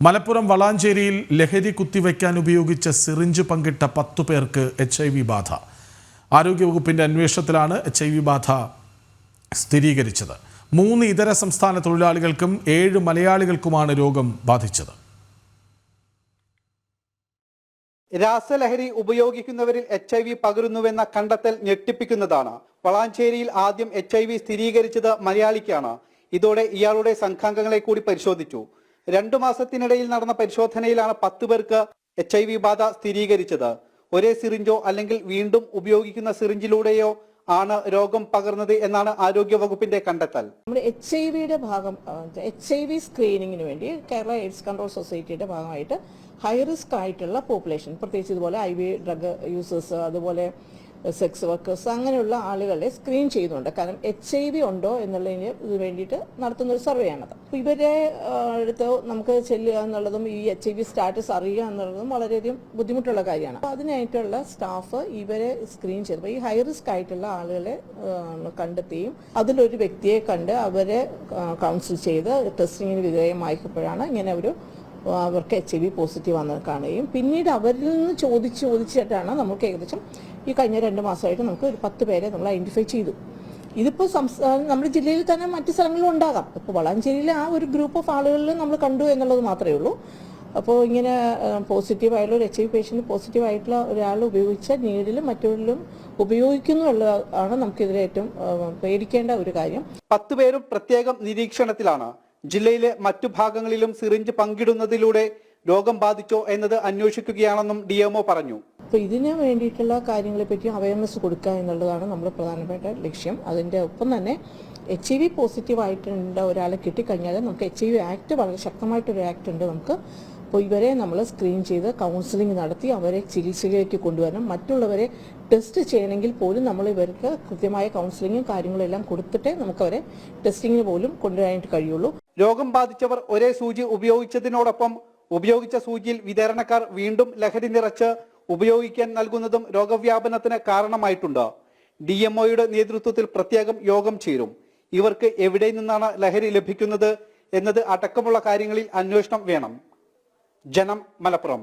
മലപ്പുറം വളാഞ്ചേരിയിൽ ലഹരി കുത്തിവയ്ക്കാൻ ഉപയോഗിച്ച സിറിഞ്ച് പങ്കിട്ട 10 പേർക്ക് HIV ബാധ. ആരോഗ്യവകുപ്പിന്റെ അന്വേഷണത്തിലാണ് HIV ബാധ സ്ഥിരീകരിച്ചത്. 3 ഇതര സംസ്ഥാന തൊഴിലാളികൾക്കും 7 മലയാളികൾക്കുമാണ് രോഗം ബാധിച്ചത്. രാസലഹരി ഉപയോഗിക്കുന്നവരിൽ HIV പകരുന്നുവെന്ന കണ്ടെത്തൽ ഞെട്ടിപ്പിക്കുന്നതാണ്. വളാഞ്ചേരിയിൽ ആദ്യം HIV സ്ഥിരീകരിച്ചത് മലയാളിക്കാണ്. ഇതോടെ ഇയാളുടെ സംഘാംഗങ്ങളെ കൂടി പരിശോധിച്ചു. 2 മാസത്തിനിടയിൽ നടന്ന പരിശോധനയിലാണ് 10 പേർക്ക് HIV ബാധ സ്ഥിരീകരിച്ചത്. ഒരേ സിറിഞ്ചോ അല്ലെങ്കിൽ വീണ്ടും ഉപയോഗിക്കുന്ന സിറിഞ്ചിലൂടെയോ ആണ് രോഗം പകർന്നത് എന്നാണ് ആരോഗ്യവകുപ്പിന്റെ കണ്ടെത്തൽ. നമ്മുടെ HIV ഭാഗം HIV സ്ക്രീനിങ്ങിന് വേണ്ടി കേരള എയ്ഡ്സ് കൺട്രോൾ സൊസൈറ്റിയുടെ ഭാഗമായിട്ട് ഹൈ റിസ്ക് ആയിട്ടുള്ള പോപ്പുലേഷൻ, പ്രത്യേകിച്ച് ഇതുപോലെ IV ഡ്രഗ് യൂസേഴ്സ്, അതുപോലെ സെക്സ് വർക്കേഴ്സ്, അങ്ങനെയുള്ള ആളുകളെ സ്ക്രീൻ ചെയ്യുന്നുണ്ട്. കാരണം HIV ഉണ്ടോ എന്നുള്ളതിന് വേണ്ടിയിട്ട് നടത്തുന്ന ഒരു സർവേ ആണത്. അപ്പോൾ ഇവരെ അടുത്ത് നമുക്ക് ചെല്ലുക എന്നുള്ളതും ഈ HIV സ്റ്റാറ്റസ് അറിയുക എന്നുള്ളതും വളരെയധികം ബുദ്ധിമുട്ടുള്ള കാര്യമാണ്. അപ്പോൾ അതിനായിട്ടുള്ള സ്റ്റാഫ് ഇവരെ സ്ക്രീൻ ചെയ്തപ്പോൾ ഈ ഹൈ റിസ്ക് ആയിട്ടുള്ള ആളുകളെ കണ്ടെത്തുകയും അതിലൊരു വ്യക്തിയെ കണ്ട് അവരെ കൗൺസിൽ ചെയ്ത് ടെസ്റ്റിങ്ങിന് വിധേയമായപ്പോഴാണ് ഇങ്ങനെ അവർക്ക് HIV പോസിറ്റീവ് വന്ന് കാണുകയും പിന്നീട് അവരിൽ നിന്ന് ചോദിച്ചിട്ടാണ് നമുക്ക് ഏകദേശം ഈ കഴിഞ്ഞ 2 മാസമായിട്ട് നമുക്ക് ഒരു 10 പേരെ നമ്മൾ ഐഡൻറ്റിഫൈ ചെയ്തു. ഇതിപ്പോൾ നമ്മുടെ ജില്ലയിൽ തന്നെ മറ്റു സ്ഥലങ്ങളിലും ഉണ്ടാകാം. ഇപ്പോൾ വളാഞ്ചേരിയിലെ ആ ഒരു ഗ്രൂപ്പ് ഓഫ് ആളുകളിൽ നമ്മൾ കണ്ടു എന്നുള്ളത് മാത്രമേ ഉള്ളൂ. അപ്പോൾ ഇങ്ങനെ പോസിറ്റീവായുള്ള ഒരു HIV പേഷ്യൻ്റ് പോസിറ്റീവായിട്ടുള്ള ഒരാൾ ഉപയോഗിച്ച നീഡിലും മറ്റുള്ളിലും ഉപയോഗിക്കുന്നു എന്നുള്ളതാണ് നമുക്കിതിലെ ഏറ്റവും പേടിക്കേണ്ട ഒരു കാര്യം. 10 പേരും പ്രത്യേകം നിരീക്ഷണത്തിലാണ്. ജില്ലയിലെ മറ്റു ഭാഗങ്ങളിലും സിറിഞ്ച് പങ്കിടുന്നതിലൂടെ രോഗം ബാധിച്ചോ എന്നത് അന്വേഷിക്കുകയാണെന്നും DMO പറഞ്ഞു. അപ്പോൾ ഇതിന് വേണ്ടിയിട്ടുള്ള കാര്യങ്ങളെ പറ്റി അവയർനെസ് കൊടുക്കുക എന്നുള്ളതാണ് നമ്മുടെ പ്രധാനപ്പെട്ട ലക്ഷ്യം. അതിൻ്റെ ഒപ്പം തന്നെ HIV പോസിറ്റീവ് ആയിട്ടുള്ള ഒരാളെ കിട്ടിക്കഴിഞ്ഞാൽ നമുക്ക് HIV ആക്ട് വളരെ ശക്തമായിട്ടൊരു ആക്ട് ഉണ്ട് നമുക്ക്. അപ്പോൾ ഇവരെ നമ്മൾ സ്ക്രീൻ ചെയ്ത് കൗൺസിലിംഗ് നടത്തി അവരെ ചികിത്സയിലേക്ക് കൊണ്ടുവരണം. മറ്റുള്ളവരെ ടെസ്റ്റ് ചെയ്യണമെങ്കിൽ പോലും നമ്മൾ ഇവർക്ക് കൃത്യമായ കൗൺസിലിങ്ങും കാര്യങ്ങളും എല്ലാം കൊടുത്തിട്ടേ നമുക്കവരെ ടെസ്റ്റിങ്ങിന് പോലും കൊണ്ടുവരാനായിട്ട് കഴിയുള്ളൂ. രോഗം ബാധിച്ചവർ ഒരേ സൂചി ഉപയോഗിച്ചതിനോടൊപ്പം ഉപയോഗിച്ച സൂചിയിൽ വിതരണക്കാർ വീണ്ടും ലഹരി നിറച്ച് ഉപയോഗിക്കാൻ നൽകുന്നതും രോഗവ്യാപനത്തിന് കാരണമായിട്ടുണ്ട്. DMOയുടെ നേതൃത്വത്തിൽ പ്രത്യേകം യോഗം ചേരും. ഇവർക്ക് എവിടെ നിന്നാണ് ലഹരി ലഭിക്കുന്നത് എന്നത് അടക്കമുള്ള കാര്യങ്ങളിൽ അന്വേഷണം വേണം. ജനം, മലപ്പുറം.